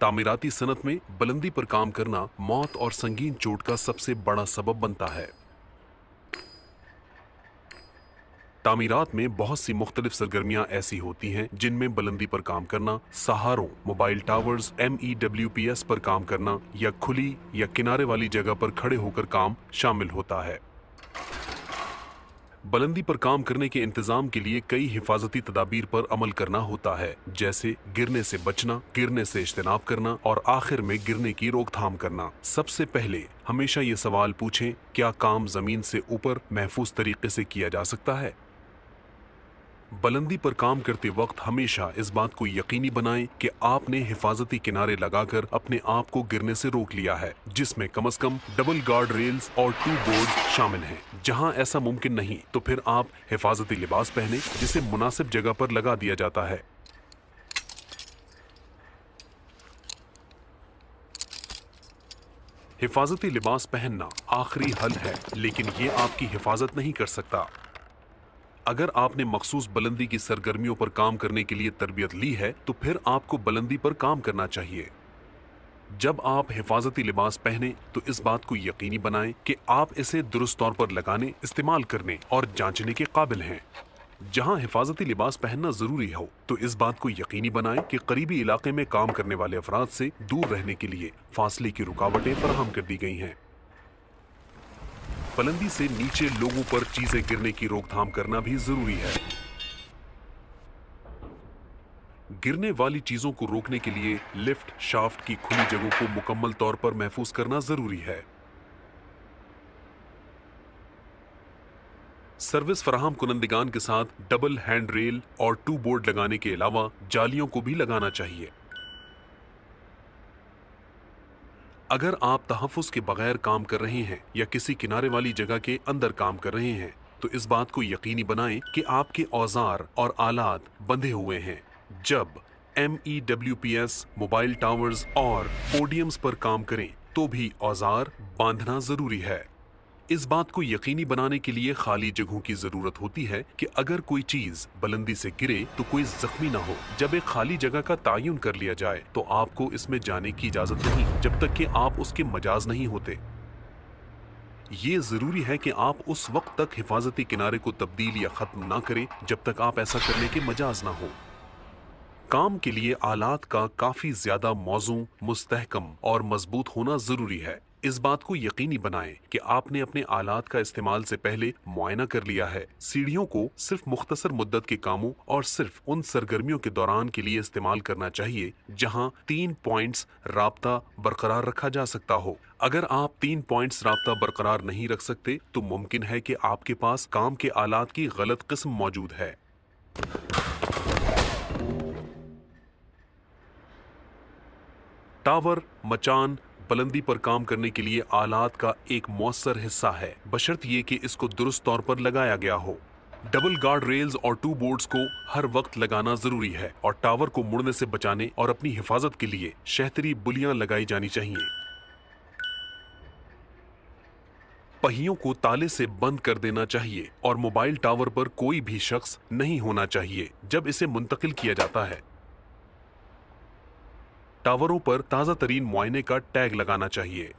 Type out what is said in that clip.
तामीराती सनत में बुलंदी पर काम करना मौत और संगीन चोट का सबसे बड़ा सबब बनता है। तामीरात में बहुत सी मुख्तलिफ सरगर्मियां ऐसी होती हैं जिनमें बुलंदी पर काम करना, सहारों, मोबाइल टावर्स, MEWPS पर काम करना या खुली या किनारे वाली जगह पर खड़े होकर काम शामिल होता है। बुलंदी पर काम करने के इंतजाम के लिए कई हिफाजती तदाबीर पर अमल करना होता है, जैसे गिरने से बचना, गिरने से इज्तनाब करना और आखिर में गिरने की रोकथाम करना। सबसे पहले हमेशा ये सवाल पूछें, क्या काम जमीन से ऊपर महफूज तरीके से किया जा सकता है? बुलंदी पर काम करते वक्त हमेशा इस बात को यकीनी बनाएं कि आपने हिफाजती किनारे लगाकर अपने आप को गिरने से रोक लिया है, जिसमें कम से कम डबल गार्ड रेल्स और 2 बोर्ड शामिल हैं। जहां ऐसा मुमकिन नहीं तो फिर आप हिफाजती लिबास पहने, जिसे मुनासिब जगह पर लगा दिया जाता है। हिफाजती लिबास पहनना आखिरी हल है, लेकिन ये आपकी हिफाजत नहीं कर सकता। अगर आपने मखसूस बुलंदी की सरगर्मियों पर काम करने के लिए तरबियत ली है तो फिर आपको बुलंदी पर काम करना चाहिए। जब आप हिफाजती लिबास पहने तो इस बात को यकीनी बनाएं कि आप इसे दुरुस्त तौर पर लगाने, इस्तेमाल करने और जांचने के काबिल हैं। जहां हिफाजती लिबास पहनना जरूरी हो तो इस बात को यकीनी बनाएं कि करीबी इलाके में काम करने वाले अफराद से दूर रहने के लिए फासले की रुकावटें फराहम कर दी गई हैं। बुलंदी से नीचे लोगों पर चीजें गिरने की रोकथाम करना भी जरूरी है। गिरने वाली चीजों को रोकने के लिए लिफ्ट, शाफ्ट की खुली जगहों को मुकम्मल तौर पर महफूज करना जरूरी है। सर्विस फराहम कुनंदगान के साथ डबल हैंड रेल और 2 बोर्ड लगाने के अलावा जालियों को भी लगाना चाहिए। अगर आप तहफ़्फ़ुज़ के बगैर काम कर रहे हैं या किसी किनारे वाली जगह के अंदर काम कर रहे हैं तो इस बात को यकीनी बनाएं कि आपके औजार और आलात बंधे हुए हैं। जब MEWPS, मोबाइल टावर्स और पोडियम्स पर काम करें तो भी औजार बांधना जरूरी है। इस बात को यकीनी बनाने के लिए खाली जगहों की जरूरत होती है कि अगर कोई चीज बुलंदी से गिरे तो कोई जख्मी ना हो। जब एक खाली जगह का तायुन कर लिया जाए तो आपको इसमें जाने की इजाजत नहीं जब तक कि आप उसके मजाज नहीं होते। ये जरूरी है कि आप उस वक्त तक हिफाजती किनारे को तब्दील या खत्म ना करें जब तक आप ऐसा करने के मजाज ना हो। काम के लिए आलात का काफी ज्यादा मौजूद, मुस्तहकम और मजबूत होना जरूरी है। इस बात को यकीनी बनाएं कि आपने अपने आलात का इस्तेमाल से पहले मुआयना कर लिया है। सीढ़ियों को सिर्फ मुख्तसर मुद्दत के कामों और सिर्फ उन सरगर्मियों के दौरान के लिए इस्तेमाल करना चाहिए जहां 3 पॉइंट्स राब्ता बरकरार रखा जा सकता हो। अगर आप 3 पॉइंट्स राब्ता बरकरार नहीं रख सकते तो मुमकिन है कि आपके पास काम के आलात की गलत किस्म मौजूद है। टावर, मचान बुलंदी पर काम करने के लिए आलात का एक मौसर हिस्सा है, बशर्त ये कि इसको दुरुस्त तौर पर लगाया गया हो। डबल गार्ड रेल्स और 2 बोर्ड्स को हर वक्त लगाना जरूरी है और टावर को मुड़ने से बचाने और अपनी हिफाजत के लिए शहतरी बुलियां लगाई जानी चाहिए। पहियों को ताले से बंद कर देना चाहिए और मोबाइल टावर पर कोई भी शख्स नहीं होना चाहिए जब इसे मुंतकिल किया जाता है। टावरों पर ताज़ा तरीन मुआयने का टैग लगाना चाहिए।